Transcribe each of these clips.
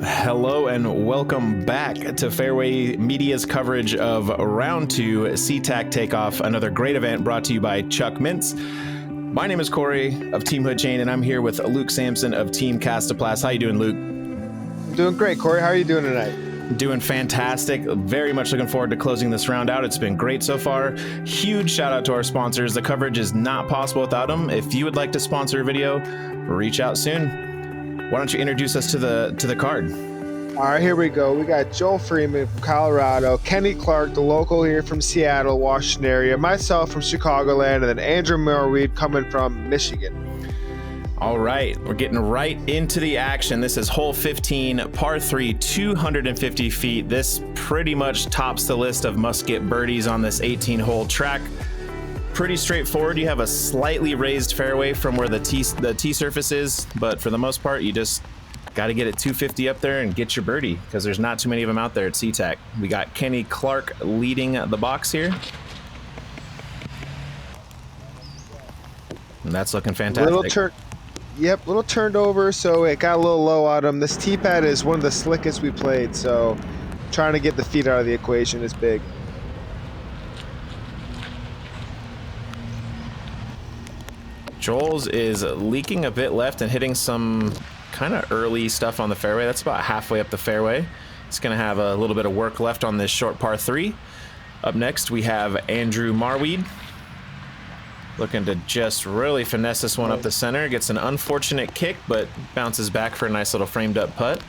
Hello and welcome back to Fairway Media's coverage of Round 2 SeaTac Takeoff, another great event brought to you by Chuck Mintz. My name is Cory of TeamHoodChain, and I'm here with Luke Samson of Team Kastaplast. How you doing, Luke? I'm doing great, Cory. How are you doing tonight? Doing fantastic. Very much looking forward to closing this round out. It's been great so far. Huge shout out to our sponsors. The coverage is not possible without them. If you would like to sponsor a video, reach out soon. Why don't you introduce us to the card? All right, here we go. We got Joel Freeman from Colorado, Kenny Clark, the local here from Seattle, Washington area, myself from Chicagoland, and then Andrew Marwede coming from Michigan. All right, we're getting right into the action. This is hole 15, par 3, 250 feet. This pretty much tops the list of must-get birdies on this 18-hole track. Pretty straightforward. You have a slightly raised fairway from where the tee surface is, but for the most part, you just got to get it 250 up there and get your birdie because there's not too many of them out there at SeaTac. We got Kenny Clark leading the box here. And that's looking fantastic. Little turned over, so it got a little low on him. This tee pad is one of the slickest we played, so trying to get the feet out of the equation is big. Joel's is leaking a bit left and hitting some kind of early stuff on the fairway. That's about halfway up the fairway. It's going to have a little bit of work left on this short par 3. Up next, we have Andrew Marwede. Looking to just really finesse this one up the center. Gets an unfortunate kick, but bounces back for a nice little framed up putt.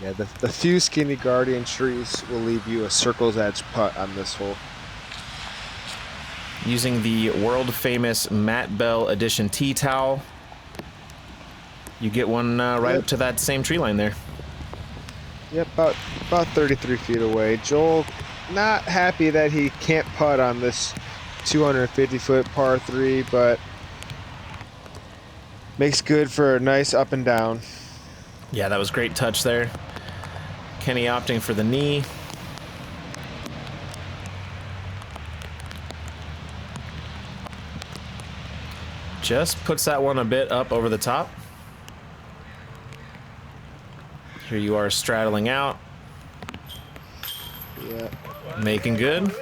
Yeah, the few skinny guardian trees will leave you a circle's edge putt on this hole. Using the world famous Matt Bell edition tea towel. You get one right up to that same tree line there. Yep, about 33 feet away. Joel not happy that he can't putt on this 250-foot par 3, but makes good for a nice up and down. Yeah, that was great touch there. Kenny opting for the knee. Just puts that one a bit up over the top. Here you are straddling out. Yeah. Making good.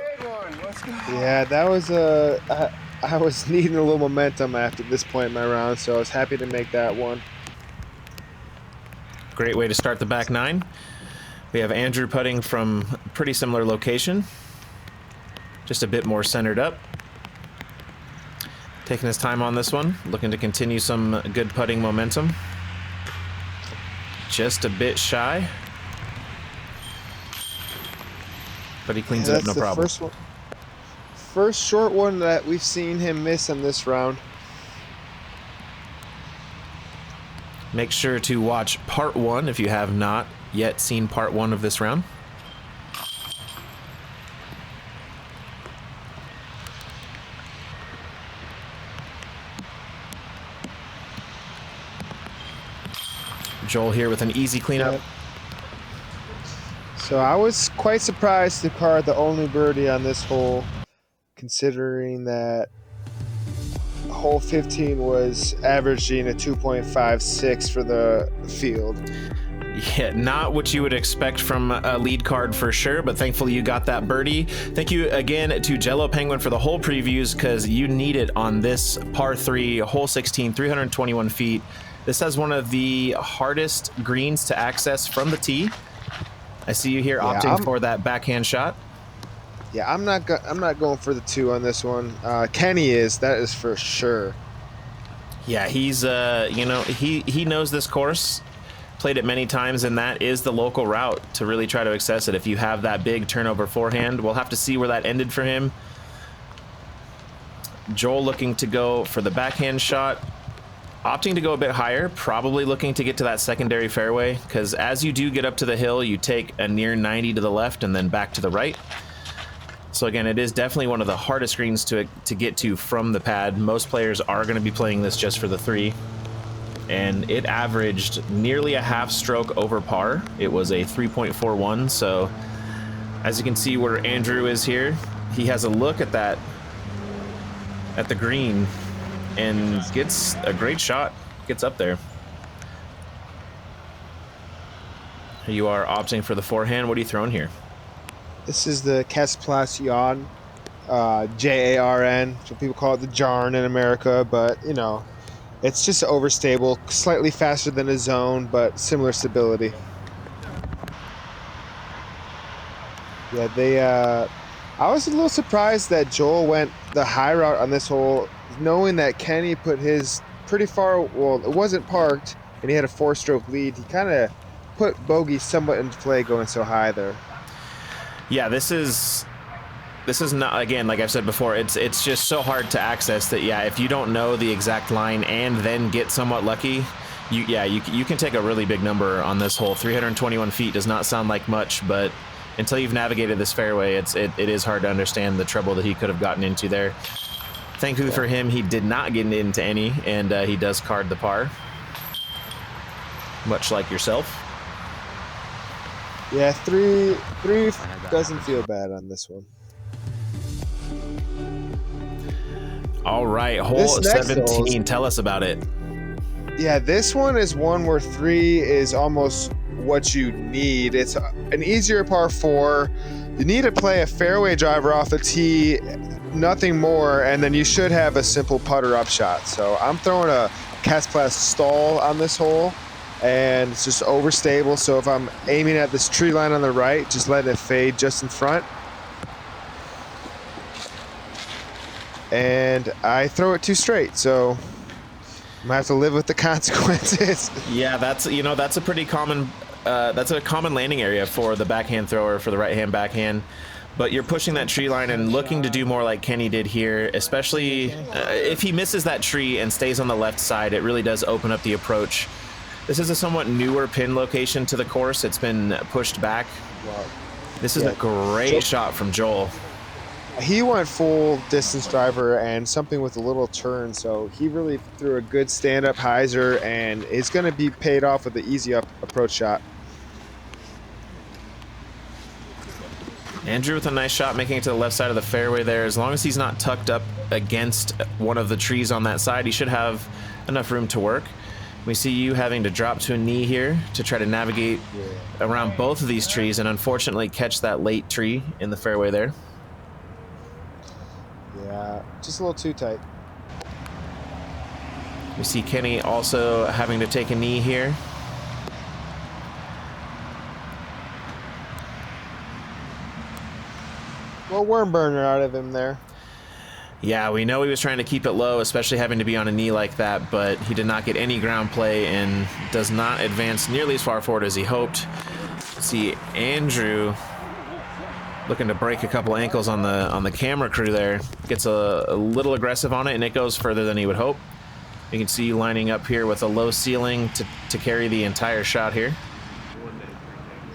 Yeah, that was I was needing a little momentum after this point in my round, so I was happy to make that one. Great way to start the back 9. We have Andrew putting from a pretty similar location. Just a bit more centered up. Taking his time on this one, looking to continue some good putting momentum. Just a bit shy, but he cleans it up, no problem. First short one that we've seen him miss in this round. Make sure to watch part 1 if you have not yet seen part 1 of this round. Joel here with an easy cleanup. So I was quite surprised to card the only birdie on this hole, considering that hole 15 was averaging a 2.56 for the field. Yeah, not what you would expect from a lead card for sure, but thankfully you got that birdie. Thank you again to Jello Penguin for the whole previews because you need it on this par 3, hole 16, 321 feet. This has one of the hardest greens to access from the tee. I see you here opting for that backhand shot. Yeah, I'm not going for the 2 on this one. Kenny is, that is for sure. Yeah, he's he knows this course, played it many times, and that is the local route to really try to access it. If you have that big turnover forehand, we'll have to see where that ended for him. Joel looking to go for the backhand shot. Opting to go a bit higher, probably looking to get to that secondary fairway, because as you do get up to the hill, you take a near 90 to the left and then back to the right. So again, it is definitely one of the hardest greens to get to from the pad. Most players are going to be playing this just for the 3. And it averaged nearly a half stroke over par. It was a 3.41, so as you can see where Andrew is here, he has a look at that, at the green, and gets a great shot, gets up there. You are opting for the forehand. What are you throwing here? This is the Kastaplast Yarn, JARN. So people call it the Jarn in America, but you know, it's just overstable, slightly faster than a zone, but similar stability. Yeah, they. I was a little surprised that Joel went the high route on this hole, knowing that Kenny put his pretty far. Well, it wasn't parked, and he had a 4-stroke lead. He kind of put bogey somewhat into play going so high there. Yeah, this is not, again, like I've said before, it's just so hard to access that. Yeah, if you don't know the exact line and then get somewhat lucky, you can take a really big number on this hole. 321 feet does not sound like much, but until you've navigated this fairway, it is hard to understand the trouble that he could have gotten into there. Thankfully for him, he did not get into any, and he does card the par, much like yourself. Yeah, three doesn't feel bad on this one. All right, hole 17. Tell us about it. Yeah, this one is one where 3 is almost what you need. It's an easier par 4. You need to play a fairway driver off the tee, nothing more, and then you should have a simple putter up shot. So I'm throwing a Kastaplast stall on this hole, and it's just overstable. So if I'm aiming at this tree line on the right, just let it fade just in front. And I throw it too straight, so I'm gonna have to live with the consequences. Yeah, that's a pretty common that's a common landing area for the backhand thrower, for the right hand backhand. But you're pushing that tree line and looking to do more like Kenny did here, especially if he misses that tree and stays on the left side. It really does open up the approach. This is a somewhat newer pin location to the course. It's been pushed back. This is a great shot from Joel. He went full distance driver and something with a little turn, so he really threw a good stand-up hyzer, and it's going to be paid off with an easy approach shot. Andrew with a nice shot, making it to the left side of the fairway there. As long as he's not tucked up against one of the trees on that side, he should have enough room to work. We see you having to drop to a knee here to try to navigate around both of these trees and unfortunately catch that late tree in the fairway there. Yeah, just a little too tight. We see Kenny also having to take a knee here. Well, worm burner out of him there. Yeah, we know he was trying to keep it low, especially having to be on a knee like that, but he did not get any ground play and does not advance nearly as far forward as he hoped. See Andrew looking to break a couple ankles on the camera crew there. Gets a little aggressive on it, and it goes further than he would hope. You can see you lining up here with a low ceiling to carry the entire shot here.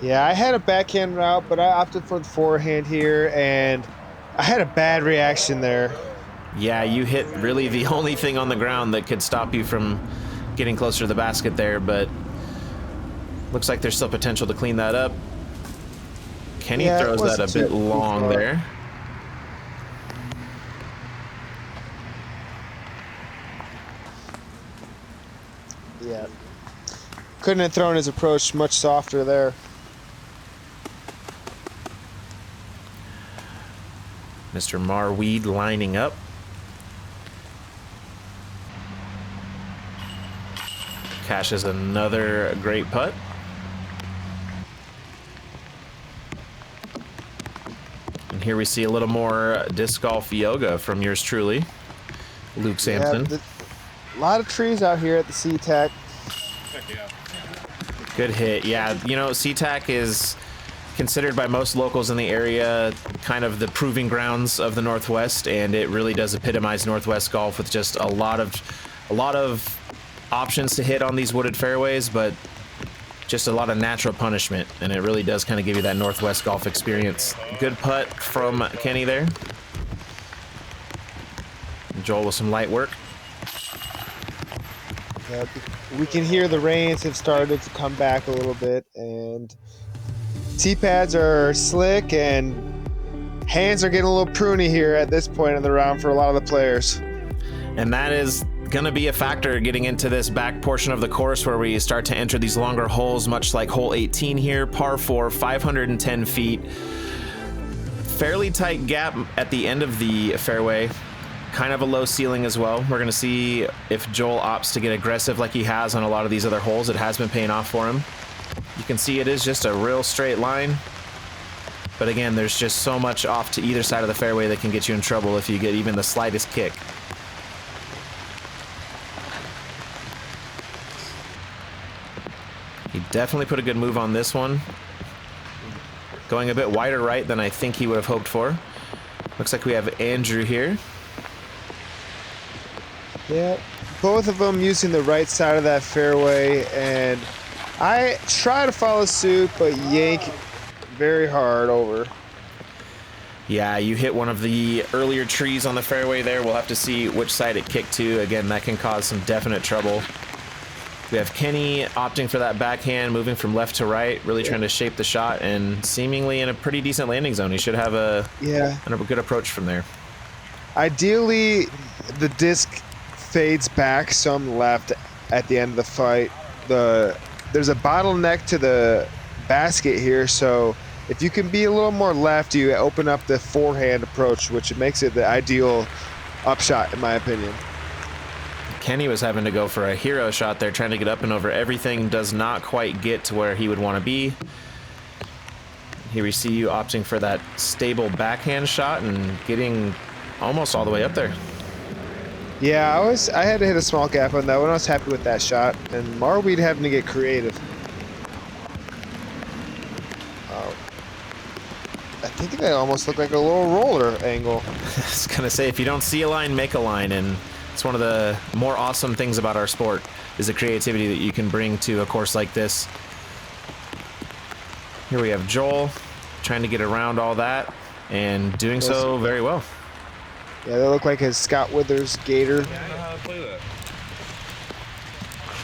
Yeah, I had a backhand route, but I opted for the forehand here, and I had a bad reaction there. Yeah, you hit really the only thing on the ground that could stop you from getting closer to the basket there, but looks like there's still potential to clean that up. Kenny throws that a bit long there. Yeah. Couldn't have thrown his approach much softer there. Mr. Marwede lining up. Cashes another great putt. And here we see a little more disc golf yoga from yours truly, Luke Samson. Yeah, a lot of trees out here at the SeaTac. Good hit. Yeah, you know, SeaTac is considered by most locals in the area kind of the proving grounds of the Northwest, and it really does epitomize Northwest golf with just a lot of options to hit on these wooded fairways, but just a lot of natural punishment, and it really does kind of give you that Northwest golf experience. Good putt from Kenny there. Joel with some light work. Yeah, we can hear the rains have started to come back a little bit, and tee pads are slick, and hands are getting a little pruny here at this point in the round for a lot of the players. And that is gonna be a factor getting into this back portion of the course where we start to enter these longer holes, much like hole 18 here, par 4, 510 feet. Fairly tight gap at the end of the fairway. Kind of a low ceiling as well. We're gonna see if Joel opts to get aggressive like he has on a lot of these other holes. It has been paying off for him. You can see it is just a real straight line. But again, there's just so much off to either side of the fairway that can get you in trouble if you get even the slightest kick. He definitely put a good move on this one. Going a bit wider right than I think he would have hoped for. Looks like we have Andrew here. Yeah, both of them using the right side of that fairway, and I try to follow suit, but yank very hard over. Yeah, you hit one of the earlier trees on the fairway there. We'll have to see which side it kicked to. Again, that can cause some definite trouble. We have Kenny opting for that backhand, moving from left to right, really trying to shape the shot, and seemingly in a pretty decent landing zone. He should have a good approach from there. Ideally, the disc fades back some left at the end of the fight. There's a bottleneck to the basket here, so if you can be a little more left, you open up the forehand approach, which makes it the ideal upshot, in my opinion. Kenny was having to go for a hero shot there, trying to get up and over everything. Does not quite get to where he would want to be. Here we see you opting for that stable backhand shot and getting almost all the way up there. Yeah, I had to hit a small gap on that one. I was happy with that shot, and Marwede having to get creative. I think that almost looked like a little roller angle. I was gonna say, if you don't see a line, make a line, and it's one of the more awesome things about our sport is the creativity that you can bring to a course like this. Here we have Joel trying to get around all that and doing so very well. Yeah, they look like his Scott Withers gator. Yeah, I know how to play that.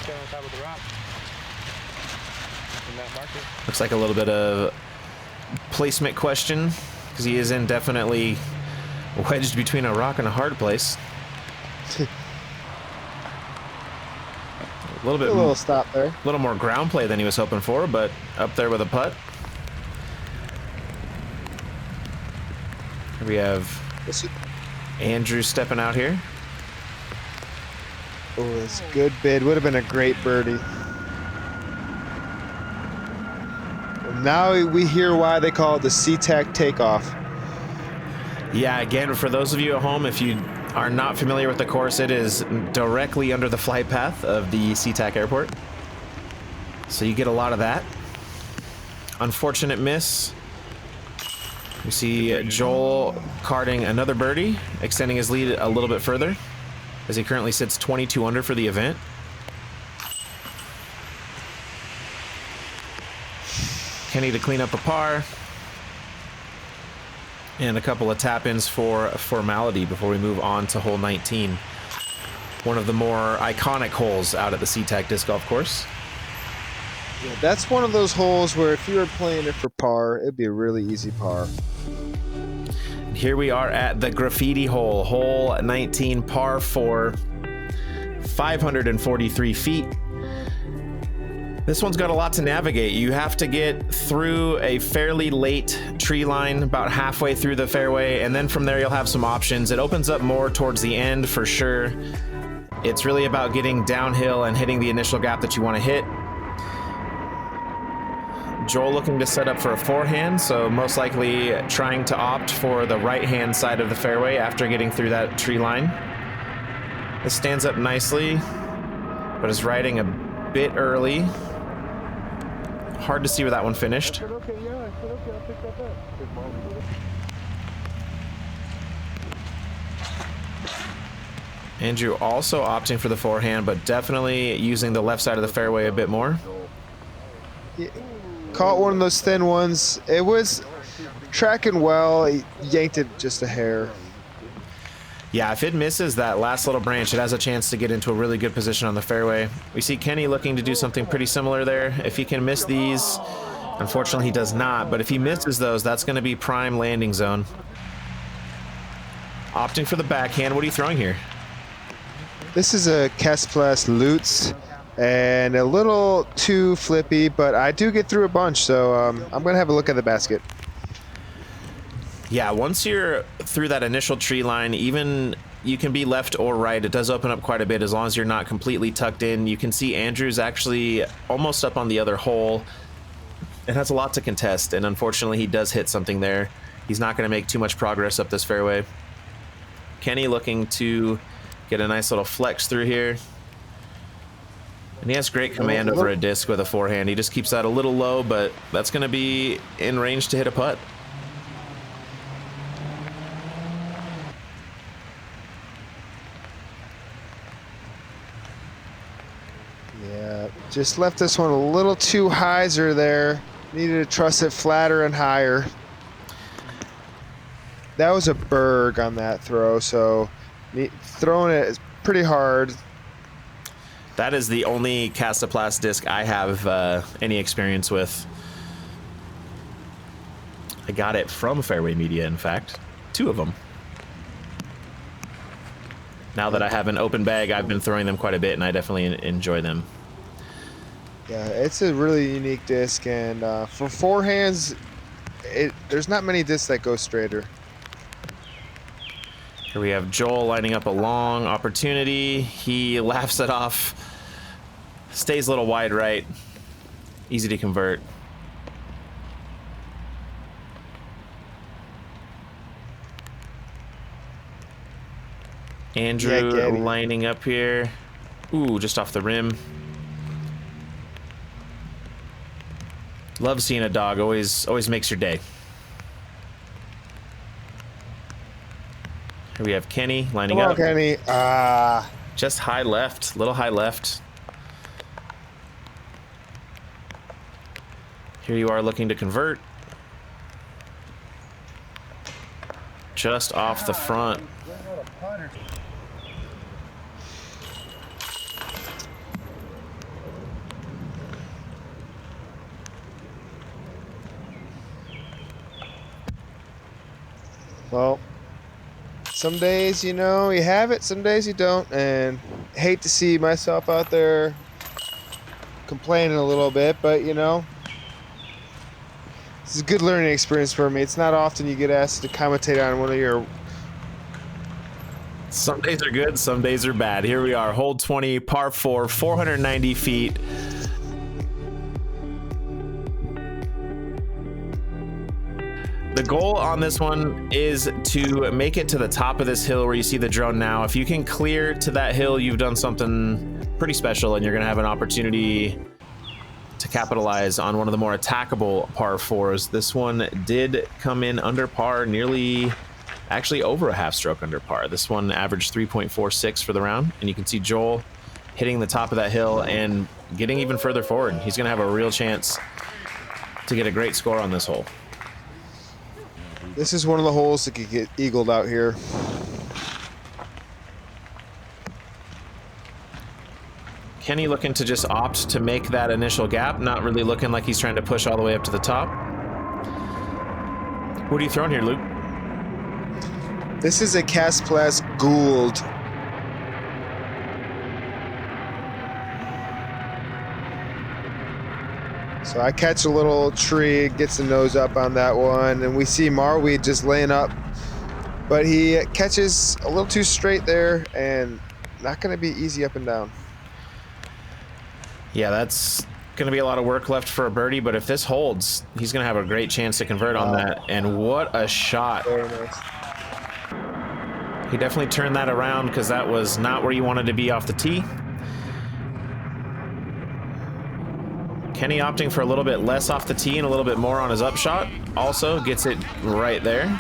Stay on top of the rock. In that marker. Looks like a little bit of placement question because he is indefinitely wedged between a rock and a hard place. A little stop there. A little more ground play than he was hoping for, but up there with a putt. Here we have Andrew stepping out here. Oh, that's a good bid. Would have been a great birdie. And now we hear why they call it the SeaTac Takeoff. Yeah, again, for those of you at home, if you are not familiar with the course, it is directly under the flight path of the SeaTac airport. So you get a lot of that. Unfortunate miss. We see Joel carding another birdie, extending his lead a little bit further, as he currently sits 22 under for the event. Kenny to clean up a par. And a couple of tap-ins for formality before we move on to hole 19. One of the more iconic holes out at the SeaTac Disc Golf Course. Yeah, that's one of those holes where if you were playing it for par, it'd be a really easy par. Here we are at the graffiti hole, hole 19, par 4, 543 feet. This one's got a lot to navigate. You have to get through a fairly late tree line, about halfway through the fairway, and then from there you'll have some options. It opens up more towards the end for sure. It's really about getting downhill and hitting the initial gap that you want to hit. Joel looking to set up for a forehand, so most likely trying to opt for the right-hand side of the fairway after getting through that tree line. This stands up nicely, but is riding a bit early. Hard to see where that one finished. Andrew also opting for the forehand, but definitely using the left side of the fairway a bit more. Yeah. Caught one of those thin ones. It was tracking well. He yanked it just a hair. Yeah, if it misses that last little branch, it has a chance to get into a really good position on the fairway. We see Kenny looking to do something pretty similar there. If he can miss these, unfortunately he does not, but if he misses those, that's going to be prime landing zone. Opting for the backhand. What are you throwing here? This is a Kastaplast Lutz, and a little too flippy, but I do get through a bunch, so I'm going to have a look at the basket. Yeah, once you're through that initial tree line, even you can be left or right. It does open up quite a bit as long as you're not completely tucked in. You can see Andrew's actually almost up on the other hole. It has a lot to contest, and unfortunately he does hit something there. He's not going to make too much progress up this fairway. Kenny looking to get a nice little flex through here. And he has great command over a disc with a forehand. He just keeps that a little low, but that's going to be in range to hit a putt. Yeah, just left this one a little too hyzer there. Needed to trust it flatter and higher. That was a berg on that throw, so throwing it is pretty hard. That is the only Kastaplast disc I have any experience with. I got it from Fairway Media, in fact. 2 of them. Now that I have an open bag, I've been throwing them quite a bit, and I definitely enjoy them. Yeah, it's a really unique disc, and for forehands, there's not many discs that go straighter. Here we have Joel lining up a long opportunity. He laughs it off. Stays a little wide right. Easy to convert. Andrew lining up here. Ooh, just off the rim. Love seeing a dog. Always makes your day. Here we have Kenny lining up. Come on, Kenny. Just high left, little high left. Here you are looking to convert. Just off the front. Well, some days, you know, you have it, some days you don't, and hate to see myself out there complaining a little bit, but, you know, this is a good learning experience for me. It's not often you get asked to commentate on one of your... Some days are good, some days are bad. Here we are, hole 20, par 4, 490 feet. The goal on this one is to make it to the top of this hill where you see the drone now. If you can clear to that hill, you've done something pretty special, and you're going to have an opportunity to capitalize on one of the more attackable par 4s. This one did come in under par, nearly, actually over a half stroke under par. This one averaged 3.46 for the round, and you can see Joel hitting the top of that hill and getting even further forward. He's going to have a real chance to get a great score on this hole. This is one of the holes that could get eagled out here. Kenny looking to just opt to make that initial gap, not really looking like he's trying to push all the way up to the top. What are you throwing here, Luke? This is a Kastaplast Gould. So I catch a little tree, gets the nose up on that one, and we see Marwede just laying up. But he catches a little too straight there, and not going to be easy up and down. Yeah, that's going to be a lot of work left for a birdie, but if this holds, he's going to have a great chance to convert on that. And what a shot. Very nice. He definitely turned that around because that was not where you wanted to be off the tee. Kenny opting for a little bit less off the tee and a little bit more on his upshot. Also gets it right there.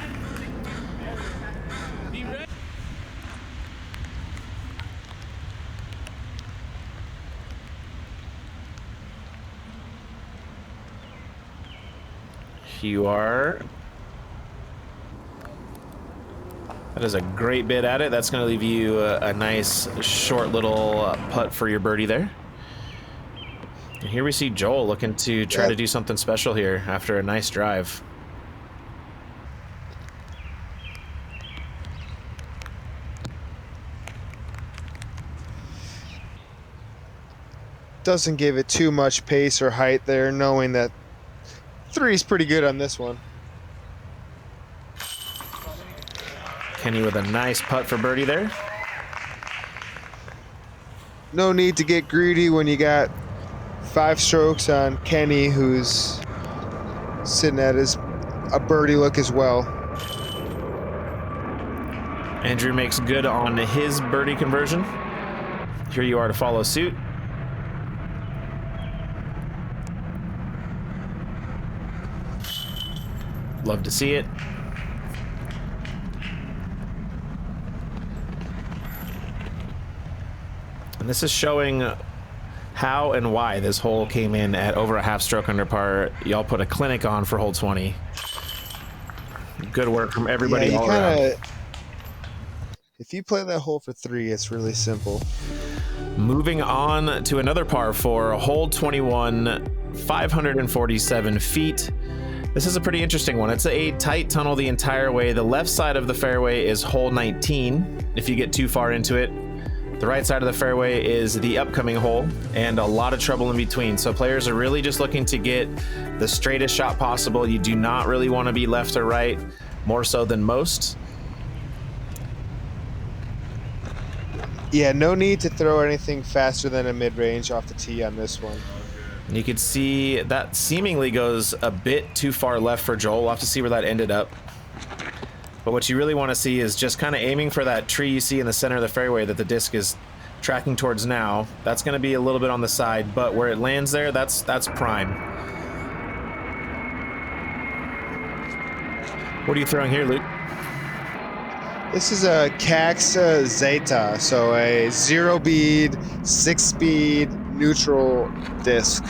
You are. That is a great bit at it. That's going to leave you a nice short little putt for your birdie there. And here we see Joel looking to try to do something special here after a nice drive. doesn't give it too much pace or height there, knowing that 3 is pretty good on this one. Kenny with a nice putt for birdie there. No need to get greedy when you got 5 strokes on Kenny, who's sitting at a birdie look as well. Andrew makes good on his birdie conversion. Here you are to follow suit. Love to see it. And this is showing how and why this hole came in at over a half stroke under par. Y'all put a clinic on for hole 20. Good work from everybody all around. If you play that hole for 3, it's really simple. Moving on to another par 4, hole 21, 547 feet. This is a pretty interesting one. It's a tight tunnel the entire way. The left side of the fairway is hole 19, if you get too far into it. The right side of the fairway is the upcoming hole, and a lot of trouble in between. So players are really just looking to get the straightest shot possible. You do not really want to be left or right, more so than most. Yeah, no need to throw anything faster than a mid-range off the tee on this one. You can see that seemingly goes a bit too far left for Joel. We'll have to see where that ended up. But what you really want to see is just kind of aiming for that tree you see in the center of the fairway that the disc is tracking towards now. That's going to be a little bit on the side, but where it lands there, that's prime. What are you throwing here, Luke? This is a Caxa Zeta, so a 0-bead, 6-speed, neutral disc.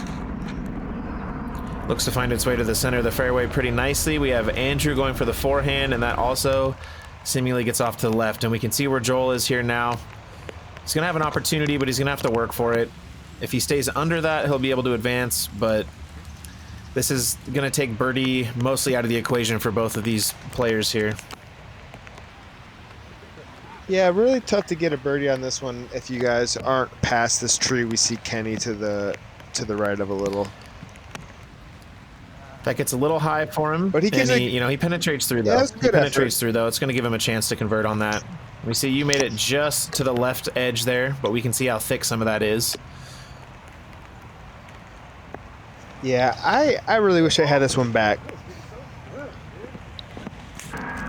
Looks to find its way to the center of the fairway pretty nicely. We have Andrew going for the forehand, and that also seemingly gets off to the left. And we can see where Joel is here now. He's going to have an opportunity, but he's going to have to work for it. If he stays under that, he'll be able to advance, but this is going to take birdie mostly out of the equation for both of these players here. Yeah, really tough to get a birdie on this one if you guys aren't past this tree. We see Kenny to the right of a little. That gets a little high for him, but he penetrates through though. Yeah, he penetrates through though. It's going to give him a chance to convert on that. We see you made it just to the left edge there, but we can see how thick some of that is. Yeah, I really wish I had this one back.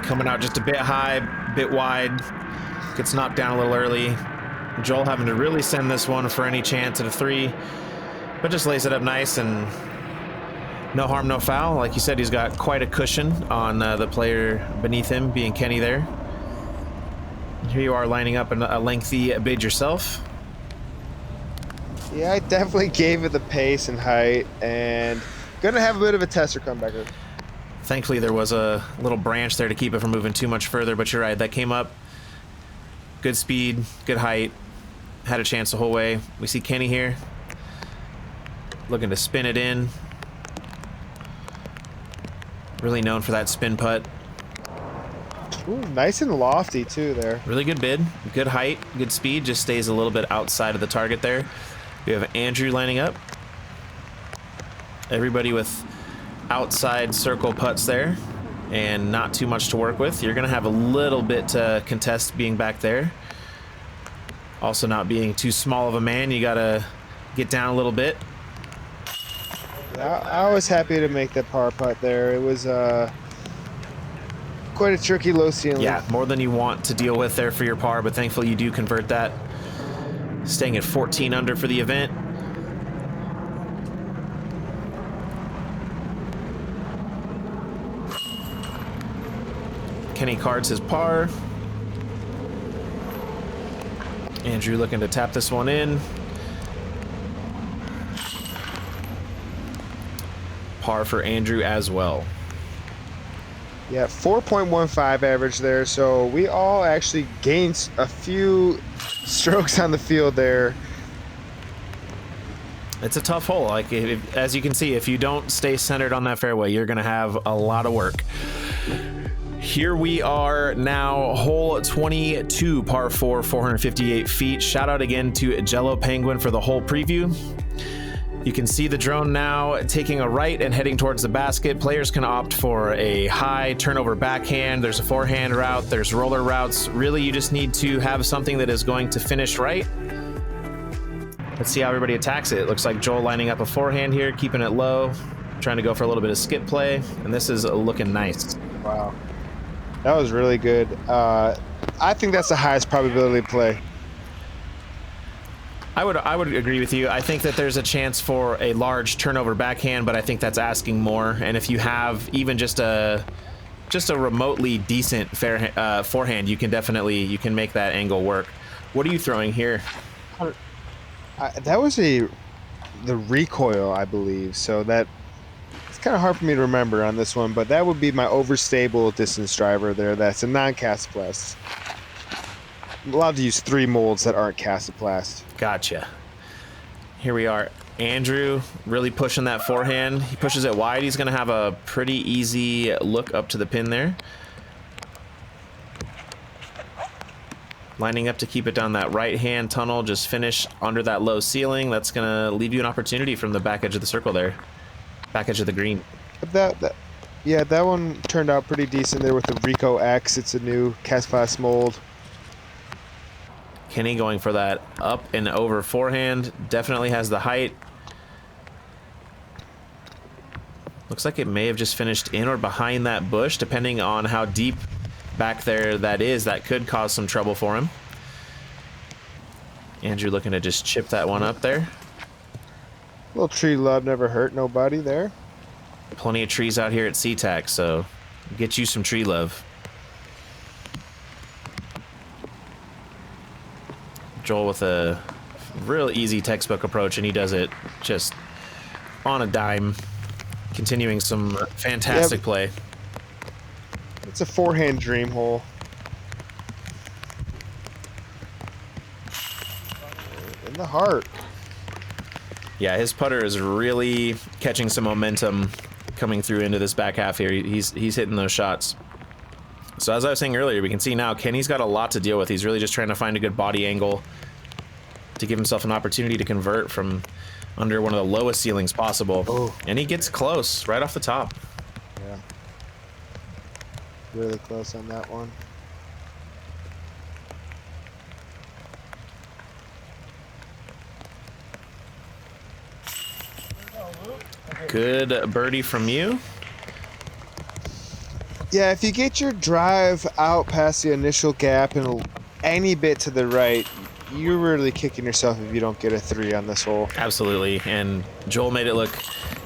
Coming out just a bit high, bit wide. Gets knocked down a little early. Joel having to really send this one for any chance at a 3, but just lays it up nice and no harm, no foul. Like you said, he's got quite a cushion on the player beneath him, being Kenny there. Here you are lining up a lengthy bid yourself. Yeah, I definitely gave it the pace and height, and gonna have a bit of a tester comebacker. Thankfully, there was a little branch there to keep it from moving too much further, but you're right, that came up. Good speed, good height, had a chance the whole way. We see Kenny here, looking to spin it in. Really known for that spin putt. Ooh, nice and lofty too there. Really good bid, good height, good speed, just stays a little bit outside of the target there. We have Andrew lining up. Everybody with outside circle putts there and not too much to work with. You're going to have a little bit to contest being back there. Also not being too small of a man, you got to get down a little bit. Yeah, I was happy to make that par putt there. It was quite a tricky low ceiling. Yeah, more than you want to deal with there for your par, but thankfully you do convert that. Staying at 14 under for the event. Kenny cards his par. Andrew looking to tap this one in. Par for Andrew as well. Yeah, 4.15 average there, so we all actually gained a few strokes on the field there. It's a tough hole. Like, as you can see, if you don't stay centered on that fairway, you're going to have a lot of work. Here we are now, hole 22, par 4, 458 feet. Shout out again to Jello Penguin for the whole preview. You can see the drone now taking a right and heading towards the basket. Players can opt for a high turnover backhand. There's a forehand route. There's roller routes. Really, you just need to have something that is going to finish right. Let's see how everybody attacks it. It looks like Joel lining up a forehand here, keeping it low, trying to go for a little bit of skip play, and this is looking nice. Wow. That was really good. I think that's the highest probability play. I would agree with you. I think that there's a chance for a large turnover backhand, but I think that's asking more. And if you have even just a remotely decent forehand, you can make that angle work. What are you throwing here? That was the recoil, I believe. So that it's kind of hard for me to remember on this one, but that would be my overstable distance driver there. That's a non-Kastaplast. I'm allowed to use 3 molds that aren't Kastaplast. Gotcha. Here we are. Andrew really pushing that forehand. He pushes it wide. He's going to have a pretty easy look up to the pin there. Lining up to keep it down that right-hand tunnel. Just finish under that low ceiling. That's going to leave you an opportunity from the back edge of the circle there. Back edge of the green. Yeah, that one turned out pretty decent there with the Rico X. It's a new Kastaplast mold. Kenny going for that up and over forehand. Definitely has the height. Looks like it may have just finished in or behind that bush, depending on how deep back there that is. That could cause some trouble for him. Andrew looking to just chip that one up there. Little tree love never hurt nobody there. Plenty of trees out here at SeaTac, so get you some tree love. Joel with a real easy textbook approach, and he does it just on a dime, continuing some fantastic play. It's a forehand dream hole. In the heart. Yeah, his putter is really catching some momentum coming through into this back half here. He's hitting those shots. So as I was saying earlier, we can see now Kenny's got a lot to deal with. He's really just trying to find a good body angle to give himself an opportunity to convert from under one of the lowest ceilings possible. Oh. And he gets close right off the top. Yeah. Really close on that one. Good birdie from you. Yeah, if you get your drive out past the initial gap and any bit to the right, you're really kicking yourself if you don't get a 3 on this hole. Absolutely, and Joel made it look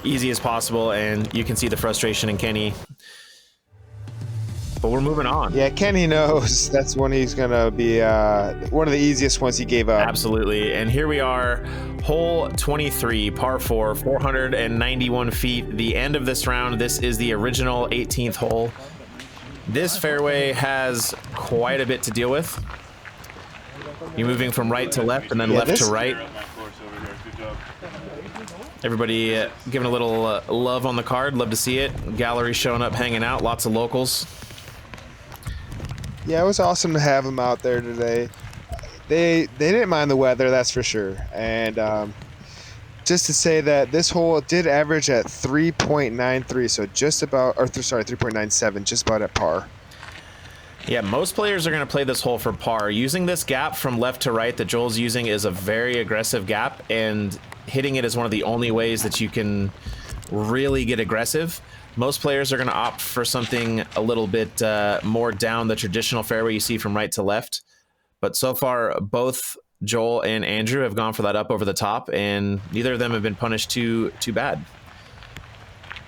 easy as possible, and you can see the frustration in Kenny. But we're moving on. Yeah, Kenny knows that's when he's gonna be one of the easiest ones he gave up. Absolutely, and here we are, hole 23, par 4, 491 feet. The end of this round. This is the original 18th hole. This fairway has quite a bit to deal with. You're moving from right to left and then left to right. Everybody giving a little love on the card. Love to see it. Gallery showing up, hanging out. Lots of locals. Yeah, it was awesome to have them out there today. They didn't mind the weather, that's for sure. And just to say that this hole did average at 3.93, so just about, or sorry, 3.97, just about at par. Yeah, most players are going to play this hole for par. Using this gap from left to right that Joel's using is a very aggressive gap, and hitting it is one of the only ways that you can really get aggressive. Most players are going to opt for something a little bit more down the traditional fairway you see from right to left. But so far, both Joel and Andrew have gone for that up over the top, and neither of them have been punished too bad.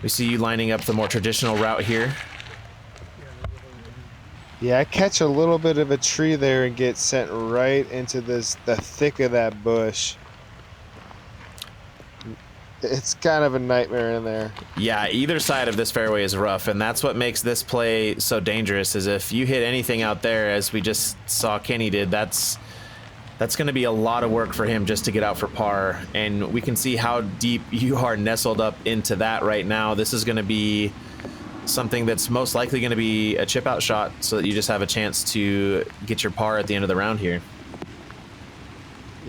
We see you lining up the more traditional route here. Yeah, I catch a little bit of a tree there and get sent right into the thick of that bush. It's kind of a nightmare in there. Yeah, either side of this fairway is rough, and that's what makes this play so dangerous, is if you hit anything out there, as we just saw Kenny did, that's going to be a lot of work for him just to get out for par, and we can see how deep you are nestled up into that right now. This is going to be something that's most likely going to be a chip out shot so that you just have a chance to get your par at the end of the round here.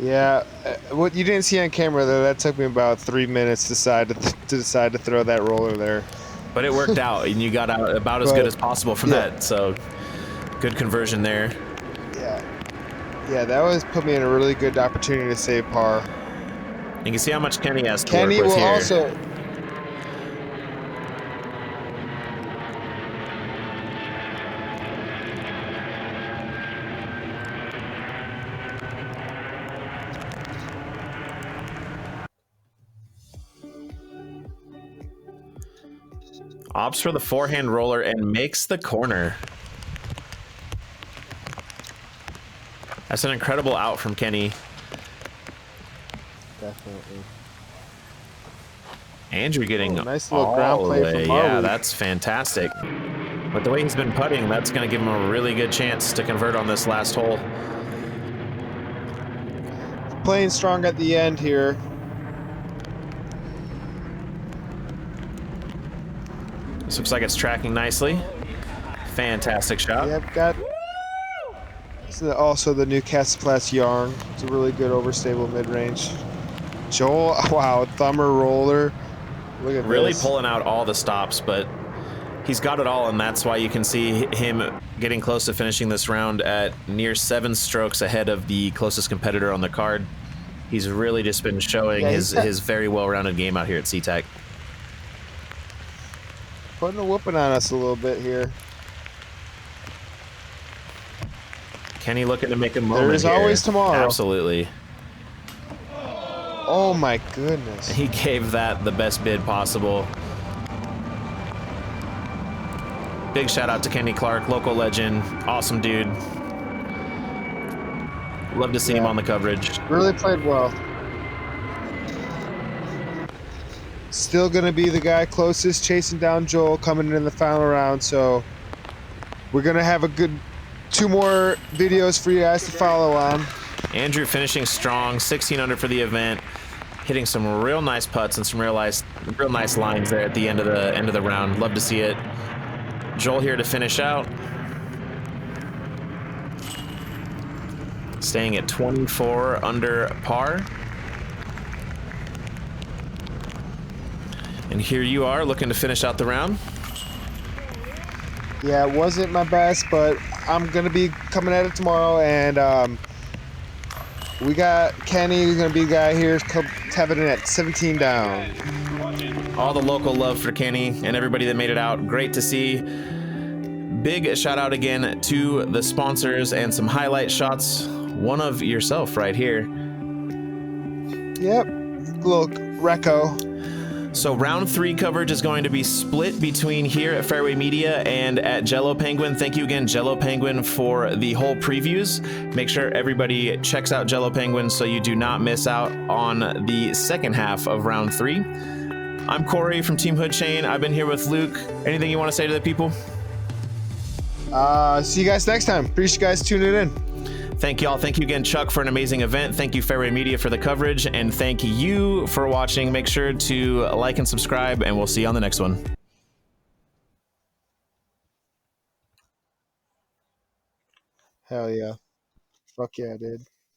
Yeah, what you didn't see on camera though, that took me about 3 minutes to decide to throw that roller there. But it worked out, and you got out about as good as possible from that. So good conversion there. Yeah, that was put me in a really good opportunity to save par. You can see how much Kenny has to Kenny work with will here. also. Opts for the forehand roller and makes the corner. That's an incredible out from Kenny. Definitely. Andrew getting nice little all ground the play way. from Yeah, Marwede. that's fantastic. But the way he's been putting, that's going to give him a really good chance to convert on this last hole. Playing strong at the end here. This looks like it's tracking nicely. Fantastic shot. Yep, got. This is also the new Kastaplast yarn. It's a really good overstable mid-range. Joel, wow, thumber roller. Look at Really this. pulling out all the stops, but he's got it all, and that's why you can see him getting close to finishing this round at near 7 strokes ahead of the closest competitor on the card. He's really just been showing his very well-rounded game out here at SeaTac. Putting a whooping on us a little bit here. Kenny looking to make a moment There is here. always tomorrow. Absolutely. Oh my goodness. He gave that the best bid possible. Big shout out to Kenny Clark, local legend, awesome dude. Love to see him on the coverage. Really played well. Still gonna be the guy closest, chasing down Joel, coming in the final round. So we're gonna have a good 2 more videos for you guys to follow on. Andrew finishing strong, 16 under for the event, hitting some real nice putts and some real nice lines there at the end of the round. Love to see it. Joel here to finish out, staying at 24 under par. And here you are looking to finish out the round. Yeah, it wasn't my best, but I'm gonna be coming at it tomorrow, and we got Kenny who's gonna be the guy here, having it at 17 down. All the local love for Kenny and everybody that made it out. Great to see. Big shout out again to the sponsors and some highlight shots. One of yourself right here. Yep, little reco. So round 3 coverage is going to be split between here at Fairway Media and at Jello Penguin. Thank you again, Jello Penguin, for the whole previews. Make sure everybody checks out Jello Penguin so you do not miss out on the second half of round 3. I'm Cory from TeamHoodChain. I've been here with Luke. Anything you want to say to the people? See you guys next time. Appreciate you guys tuning in. Thank you all. Thank you again, Chuck, for an amazing event. Thank you, Fairway Media, for the coverage. And thank you for watching. Make sure to like and subscribe, and we'll see you on the next one. Hell yeah. Fuck yeah, dude.